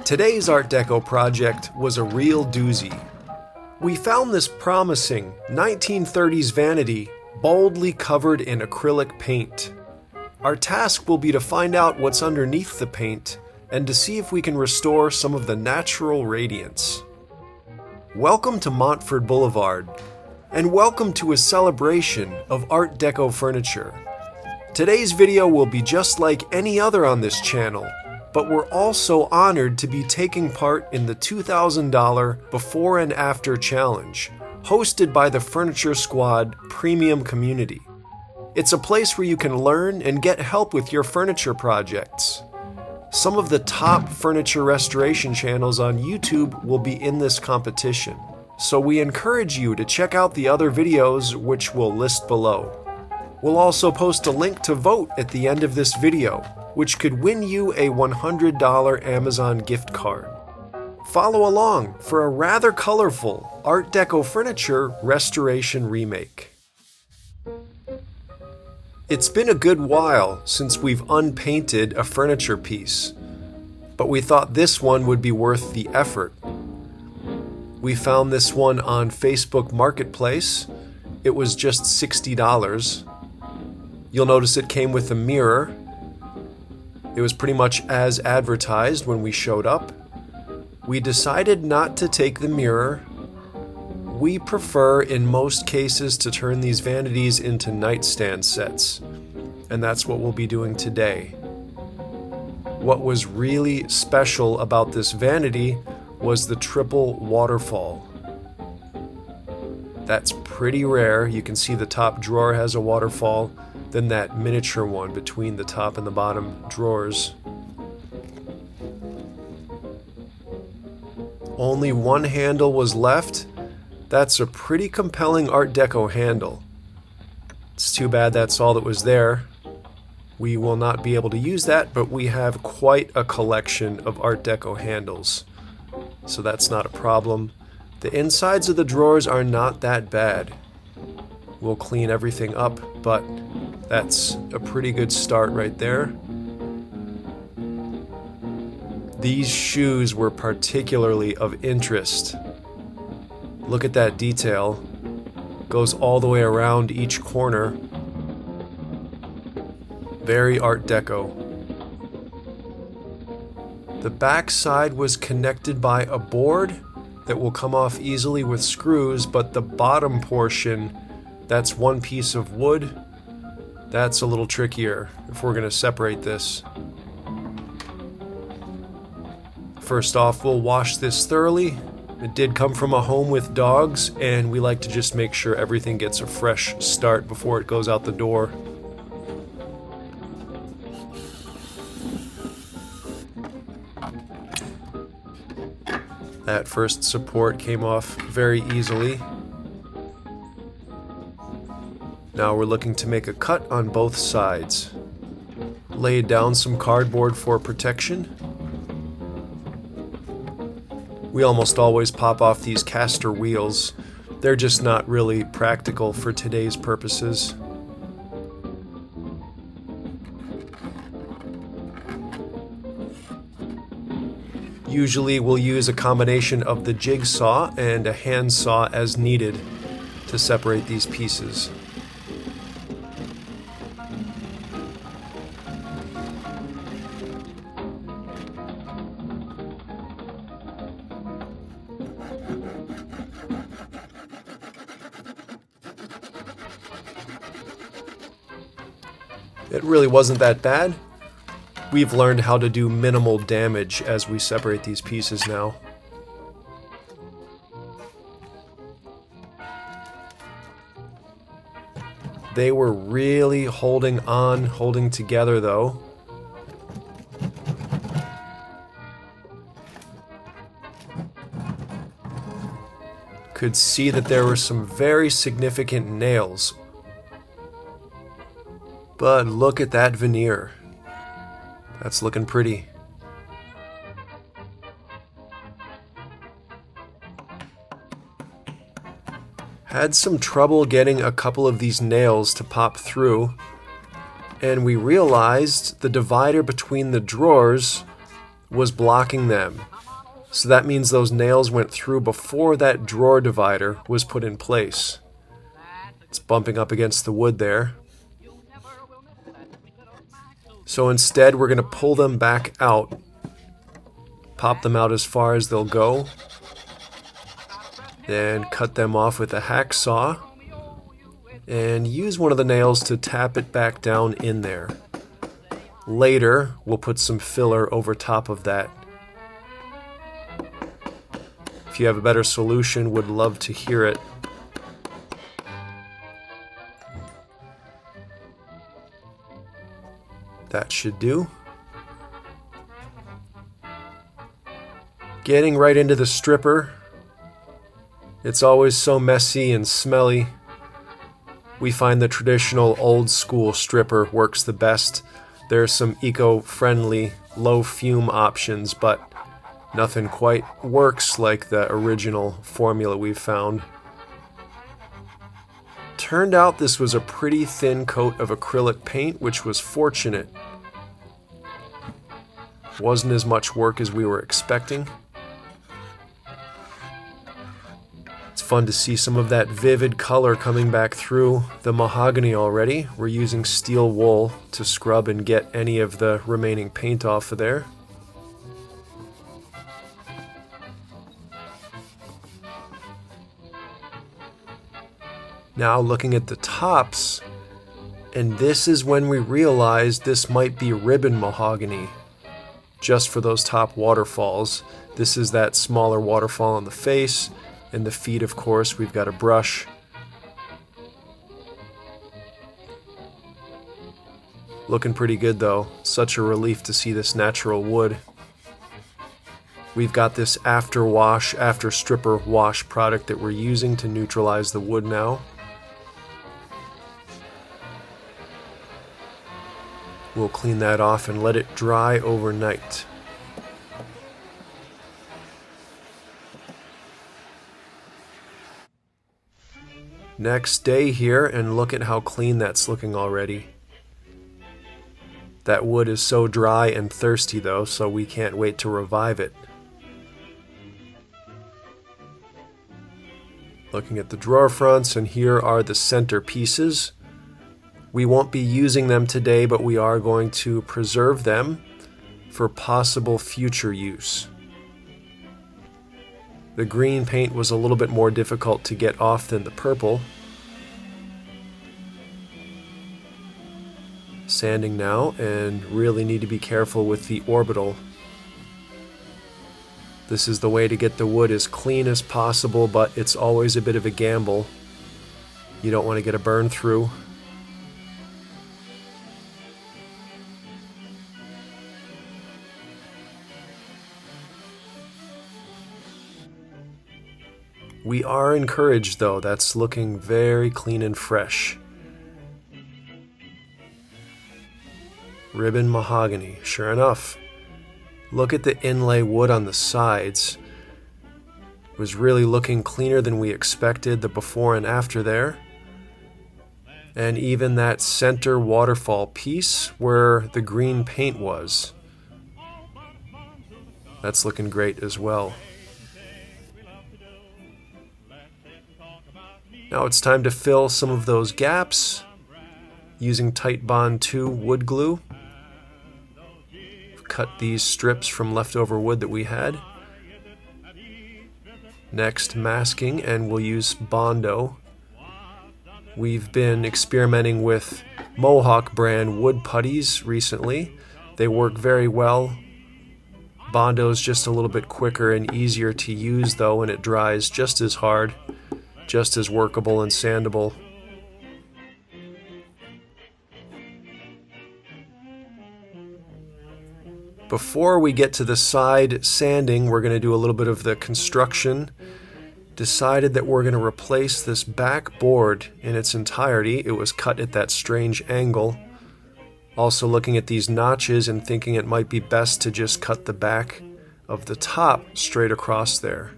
Today's Art Deco project was a real doozy. We found this promising 1930s vanity boldly covered in acrylic paint. Our task will be to find out what's underneath the paint and to see if we can restore some of the natural radiance. Welcome to Montford Boulevard, and welcome to a celebration of Art Deco furniture. Today's video will be just like any other on this channel, but we're also honored to be taking part in the $2,000 Before and After Challenge, hosted by the Furniture Squad Premium Community. It's a place where you can learn and get help with your furniture projects. Some of the top furniture restoration channels on YouTube will be in this competition, so we encourage you to check out the other videos, which we'll list below. We'll also post a link to vote at the end of this video, which could win you a $100 Amazon gift card. Follow along for a rather colorful Art Deco furniture restoration remake. It's been a good while since we've unpainted a furniture piece, but we thought this one would be worth the effort. We found this one on Facebook Marketplace. It was just $60. You'll notice it came with a mirror. It was pretty much as advertised when we showed up. We decided not to take the mirror. We prefer, in most cases, to turn these vanities into nightstand sets, and that's what we'll be doing today. What was really special about this vanity was the triple waterfall. That's pretty rare. You can see the top drawer has a waterfall, then that miniature one between the top and the bottom drawers. Only one handle was left. That's a pretty compelling Art Deco handle. It's too bad that's all that was there. We will not be able to use that, but we have quite a collection of Art Deco handles, so that's not a problem. The insides of the drawers are not that bad. We'll clean everything up, but that's a pretty good start right there. These shoes were particularly of interest. Look at that detail. Goes all the way around each corner. Very Art Deco. The back side was connected by a board that will come off easily with screws, but the bottom portion, that's one piece of wood. That's a little trickier if we're going to separate this. First off, we'll wash this thoroughly. It did come from a home with dogs, and we like to just make sure everything gets a fresh start before it goes out the door. That first support came off very easily. Now we're looking to make a cut on both sides. Laid down some cardboard for protection. We almost always pop off these caster wheels. They're just not really practical for today's purposes. Usually we'll use a combination of the jigsaw and a handsaw as needed to separate these pieces. It really wasn't that bad. We've learned how to do minimal damage as we separate these pieces now. They were really holding together though. Could see that there were some very significant nails. But look at that veneer. That's looking pretty. Had some trouble getting a couple of these nails to pop through, and we realized the divider between the drawers was blocking them. So that means those nails went through before that drawer divider was put in place. It's bumping up against the wood there. So instead, we're going to pull them back out, pop them out as far as they'll go, then cut them off with a hacksaw, and use one of the nails to tap it back down in there. Later, we'll put some filler over top of that. If you have a better solution, would love to hear it. That should do. Getting right into the stripper. It's always so messy and smelly. We find the traditional old school stripper works the best. There's some eco-friendly, low fume options, but nothing quite works like the original formula we've found. Turned out this was a pretty thin coat of acrylic paint, which was fortunate. Wasn't as much work as we were expecting. It's fun to see some of that vivid color coming back through the mahogany already. We're using steel wool to scrub and get any of the remaining paint off of there. Now looking at the tops, and this is when we realized this might be ribbon mahogany, just for those top waterfalls. This is that smaller waterfall on the face, and the feet, of course, we've got a brush. Looking pretty good though, such a relief to see this natural wood. We've got this after wash, after stripper wash product that we're using to neutralize the wood now. We'll clean that off and let it dry overnight. Next day here, and look at how clean that's looking already. That wood is so dry and thirsty though, so we can't wait to revive it. Looking at the drawer fronts, and here are the center pieces. We won't be using them today, but we are going to preserve them for possible future use. The green paint was a little bit more difficult to get off than the purple. Sanding now, and really need to be careful with the orbital. This is the way to get the wood as clean as possible, but it's always a bit of a gamble. You don't want to get a burn through. We are encouraged though, that's looking very clean and fresh. Ribbon mahogany, sure enough. Look at the inlay wood on the sides. It was really looking cleaner than we expected, the before and after there. And even that center waterfall piece where the green paint was. That's looking great as well. Now it's time to fill some of those gaps using Titebond 2 wood glue. Cut these strips from leftover wood that we had. Next, masking, and we'll use Bondo. We've been experimenting with Mohawk brand wood putties recently. They work very well. Bondo's just a little bit quicker and easier to use though, and it dries just as hard. Just as workable and sandable. Before we get to the side sanding, we're going to do a little bit of the construction. Decided that we're going to replace this back board in its entirety. It was cut at that strange angle. Also looking at these notches and thinking it might be best to just cut the back of the top straight across there.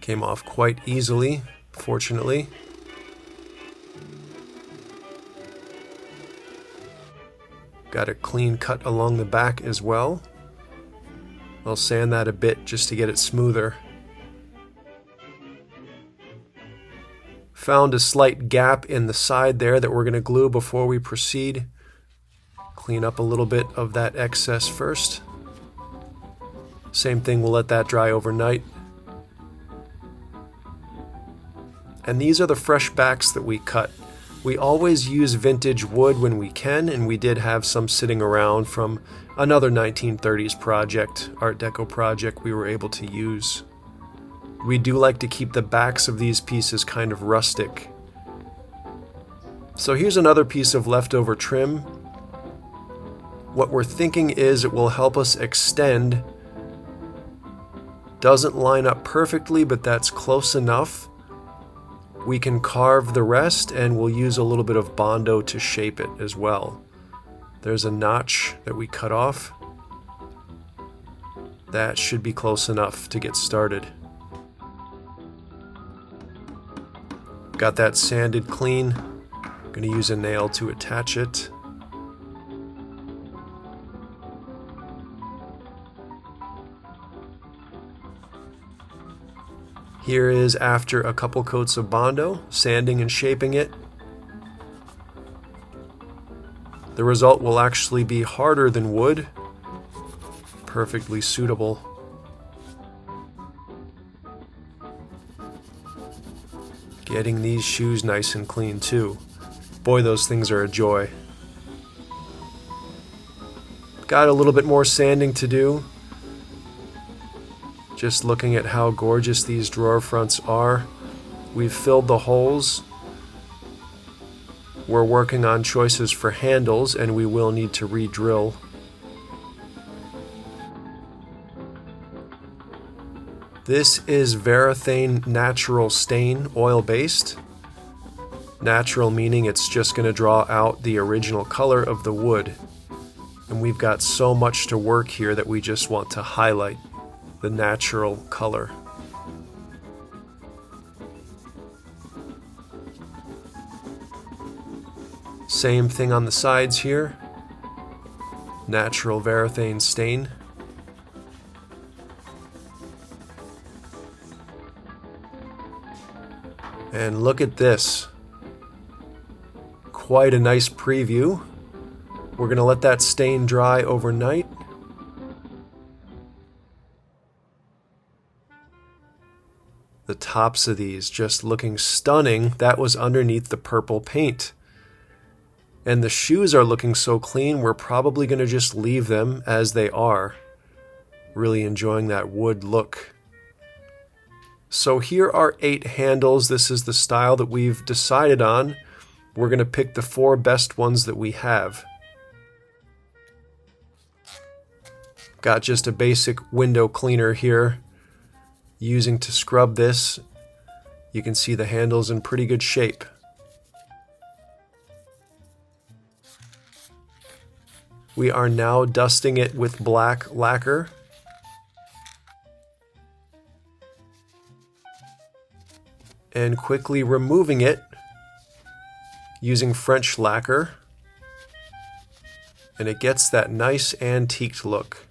Came off quite easily. fortunately. Got a clean cut along the back as well. I'll sand that a bit just to get it smoother. Found a slight gap in the side there that we're going to glue before we proceed. Clean up a little bit of that excess first. Same thing, we'll let that dry overnight. And these are the fresh backs that we cut. We always use vintage wood when we can, and we did have some sitting around from another 1930s project, Art Deco project we were able to use. We do like to keep the backs of these pieces kind of rustic. So here's another piece of leftover trim. What we're thinking is it will help us extend. Doesn't line up perfectly, but that's close enough. We can carve the rest, and we'll use a little bit of Bondo to shape it as well. There's a notch that we cut off. That should be close enough to get started. Got that sanded clean. I'm going to use a nail to attach it. Here is after a couple coats of Bondo, sanding and shaping it. The result will actually be harder than wood. Perfectly suitable. Getting these shoes nice and clean too. Boy, those things are a joy. Got a little bit more sanding to do. Just looking at how gorgeous these drawer fronts are. We've filled the holes. We're working on choices for handles, and we will need to re-drill. This is Varathane Natural Stain, oil-based. Natural meaning it's just going to draw out the original color of the wood. And we've got so much to work here that we just want to highlight the natural color. Same thing on the sides here. Natural Varathane stain. And look at this. Quite a nice preview. We're going to let that stain dry overnight. The tops of these just looking stunning. That was underneath the purple paint. And the shoes are looking so clean, we're probably going to just leave them as they are. Really enjoying that wood look. So here are 8 handles. This is the style that we've decided on. We're going to pick the 4 best ones that we have. Got just a basic window cleaner here. Using to scrub this. You can see the handle's in pretty good shape. We are now dusting it with black lacquer. And quickly removing it using French lacquer. And it gets that nice antiqued look.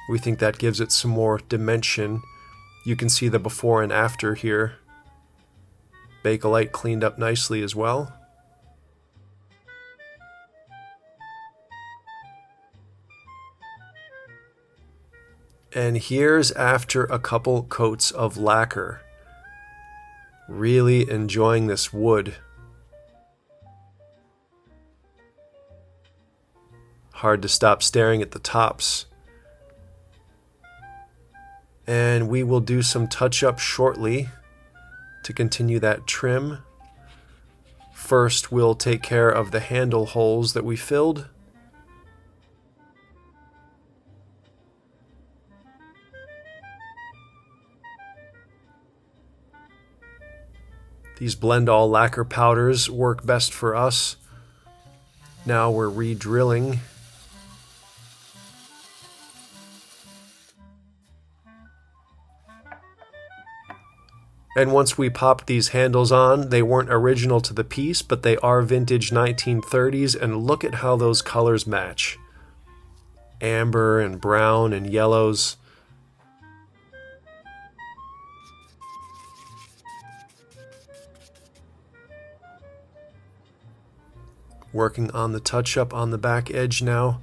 We think that gives it some more dimension. You can see the before and after here. Bakelite cleaned up nicely as well. And here's after a couple coats of lacquer. Really enjoying this wood. Hard to stop staring at the tops. And we will do some touch-up shortly to continue that trim. First, we'll take care of the handle holes that we filled. These blend-all lacquer powders work best for us. Now we're re-drilling. And once we popped these handles on, they weren't original to the piece, but they are vintage 1930s, and look at how those colors match. Amber and brown and yellows. Working on the touch-up on the back edge now.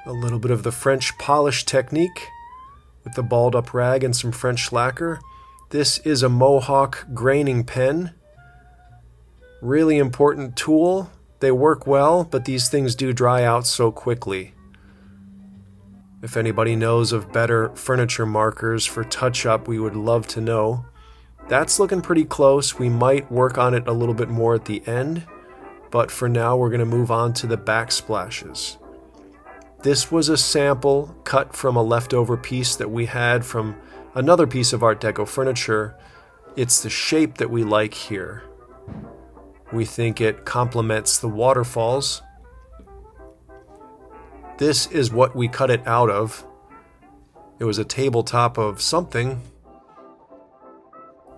A little bit of the French polish technique with the balled up rag and some French lacquer. This is a Mohawk graining pen. Really important tool. They work well, but these things do dry out so quickly. If anybody knows of better furniture markers for touch-up, we would love to know. That's looking pretty close. We might work on it a little bit more at the end, but for now we're going to move on to the backsplashes. This was a sample cut from a leftover piece that we had from another piece of Art Deco furniture. It's the shape that we like here. We think it complements the waterfalls. This is what we cut it out of. It was a tabletop of something.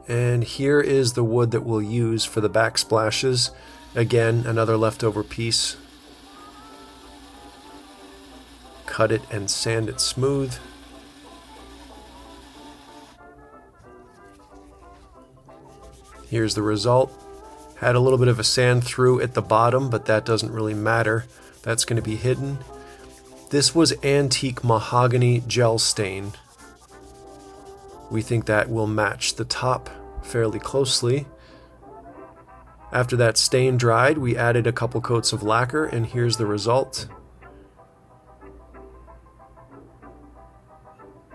And here is the wood that we'll use for the backsplashes. Again, another leftover piece. Cut it and sand it smooth. Here's the result. Had a little bit of a sand through at the bottom, but that doesn't really matter. That's going to be hidden. This was antique mahogany gel stain. We think that will match the top fairly closely. After that stain dried, we added a couple coats of lacquer, and here's the result.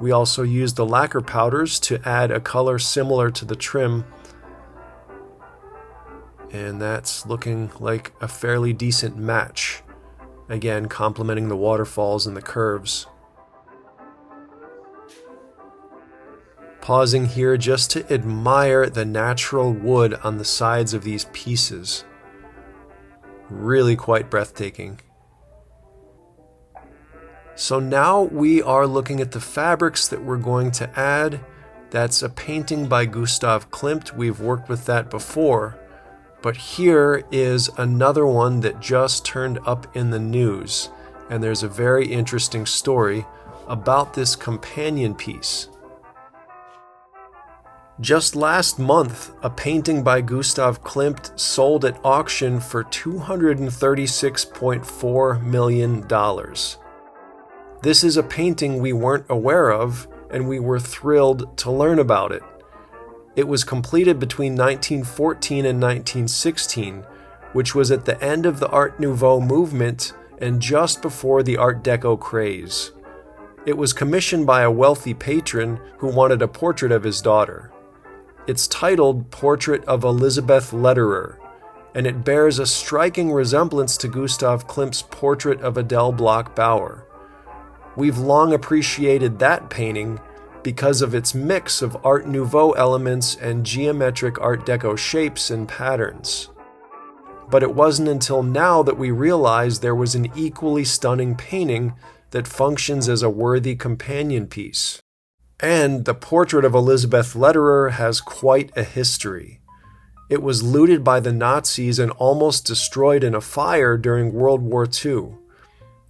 We also used the lacquer powders to add a color similar to the trim. And that's looking like a fairly decent match. Again, complementing the waterfalls and the curves. Pausing here just to admire the natural wood on the sides of these pieces. Really quite breathtaking. So now we are looking at the fabrics that we're going to add. That's a painting by Gustav Klimt. We've worked with that before. But here is another one that just turned up in the news. And there's a very interesting story about this companion piece. Just last month, a painting by Gustav Klimt sold at auction for $236.4 million. This is a painting we weren't aware of, and we were thrilled to learn about it. It was completed between 1914 and 1916, which was at the end of the Art Nouveau movement and just before the Art Deco craze. It was commissioned by a wealthy patron who wanted a portrait of his daughter. It's titled Portrait of Elisabeth Lederer, and it bears a striking resemblance to Gustav Klimt's portrait of Adele Bloch-Bauer. We've long appreciated that painting because of its mix of Art Nouveau elements and geometric Art Deco shapes and patterns. But it wasn't until now that we realized there was an equally stunning painting that functions as a worthy companion piece. And the portrait of Elisabeth Lederer has quite a history. It was looted by the Nazis and almost destroyed in a fire during World War II.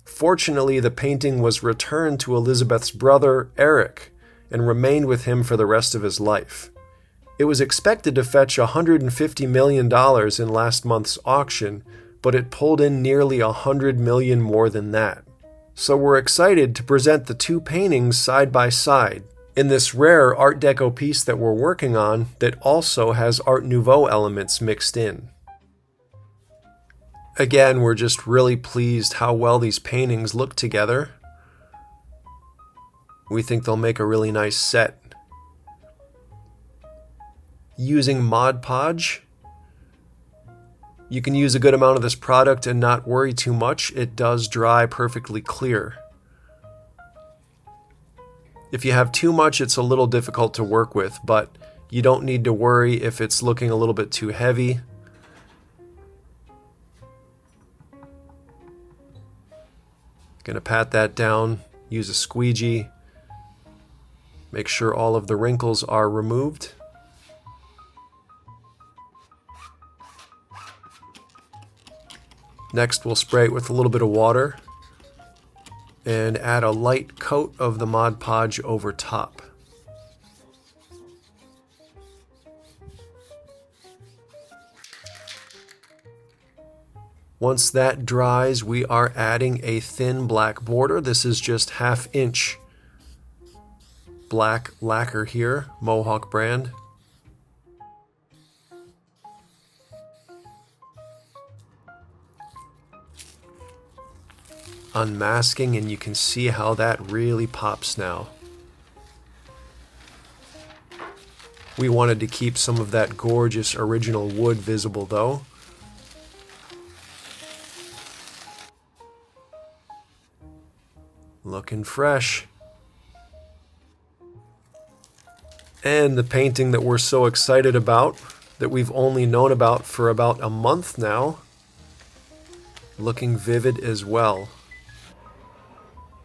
Fortunately, the painting was returned to Elisabeth's brother, Eric, and remained with him for the rest of his life. It was expected to fetch $150 million in last month's auction, but it pulled in nearly $100 million more than that. So we're excited to present the two paintings side by side in this rare Art Deco piece that we're working on that also has Art Nouveau elements mixed in. Again, we're just really pleased how well these paintings look together. We think they'll make a really nice set. Using Mod Podge, you can use a good amount of this product and not worry too much. It does dry perfectly clear. If you have too much, it's a little difficult to work with, but you don't need to worry if it's looking a little bit too heavy. Gonna pat that down, use a squeegee, make sure all of the wrinkles are removed. Next, we'll spray it with a little bit of water and add a light coat of the Mod Podge over top. Once that dries, we are adding a thin black border. This is just 1/2 inch black lacquer here, Mohawk brand. Unmasking, and you can see how that really pops now. We wanted to keep some of that gorgeous original wood visible though. Looking fresh. And the painting that we're so excited about, that we've only known about for about a month now, looking vivid as well.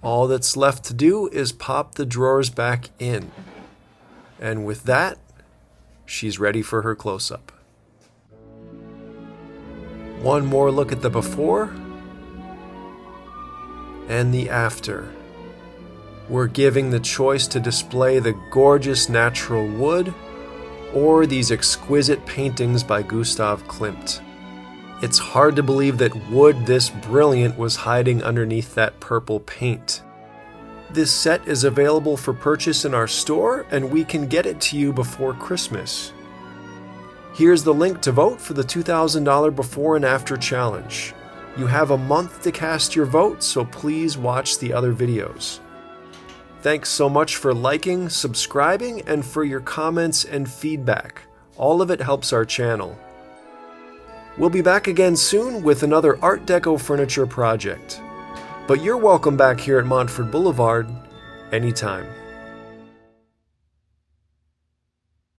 All that's left to do is pop the drawers back in. And with that, she's ready for her close-up. One more look at the before and the after. We're giving the choice to display the gorgeous natural wood or these exquisite paintings by Gustav Klimt. It's hard to believe that wood this brilliant was hiding underneath that purple paint. This set is available for purchase in our store, and we can get it to you before Christmas. Here's the link to vote for the $2,000 before and after challenge. You have a month to cast your vote, so please watch the other videos. Thanks so much for liking, subscribing, and for your comments and feedback. All of it helps our channel. We'll be back again soon with another Art Deco furniture project. But you're welcome back here at Montford Boulevard anytime.